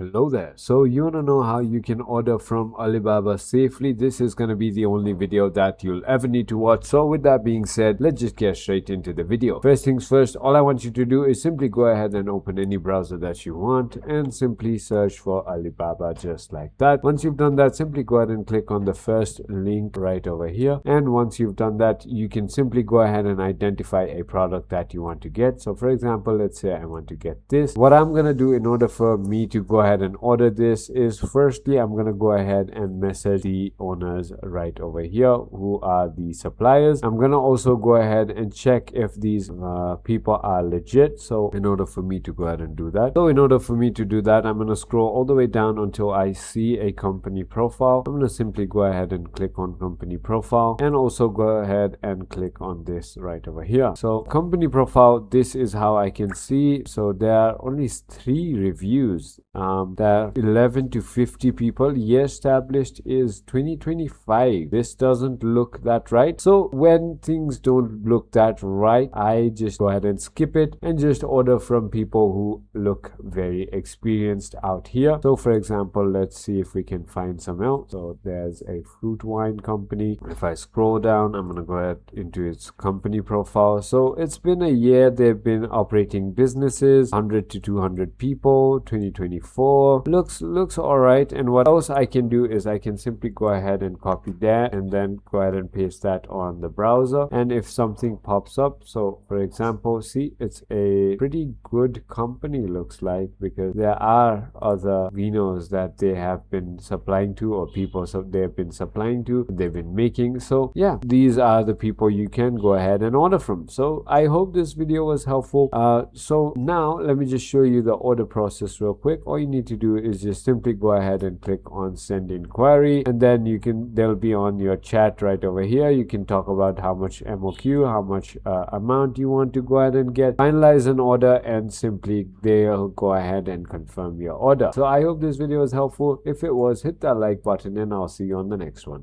Hello there. So you want to know how you can order from Alibaba safely? This is going to be the only video that you'll ever need to watch. So with that being said, let's just get straight into the video. First things first, all I want you to do is simply go ahead and open any browser that you want and simply search for Alibaba just like that. Once you've done that, simply go ahead and click on the first link right over here. And once you've done that, you can simply go ahead and identify a product that you want to get. So for example, let's say I want to get this. What I'm going to do in order for me to go ahead and order this is, firstly, I'm going to go ahead and message the owners right over here who are the suppliers. I'm going to also go ahead and check if these people are legit. So in order for me to go ahead and do that, I'm going to scroll all the way down until I see a company profile. I'm going to simply go ahead and click on company profile and also go ahead and click on this right over here. So company profile, this is how I can see. So there are only 3 reviews. There are 11 to 50 people. Year established is 2025. This doesn't look that right. So when things don't look that right, I just go ahead and skip it and just order from people who look very experienced out here. So for example, let's see if we can find some else. So there's a fruit wine company. If I scroll down, I'm gonna go ahead into its company profile. So it's been a year. They've been operating businesses, 100 to 200 people, 2024. Looks all right. And what else I can do is I can simply go ahead and copy that and then go ahead and paste that on the browser. And if something pops up, so for example, see, it's a pretty good company, looks like, because there are other vinos that they have been supplying to, or people they've been supplying to, they've been making. So yeah, these are the people you can go ahead and order from. So I hope this video was helpful. So now let me just show you the order process real quick. All you need to do is just simply go ahead and click on send inquiry, and then they'll be on your chat right over here. You can talk about how much MOQ, how much amount you want to go ahead and get, finalize an order, and simply they'll go ahead and confirm your order. So I hope this video was helpful. If it was, hit that like button and I'll see you on the next one.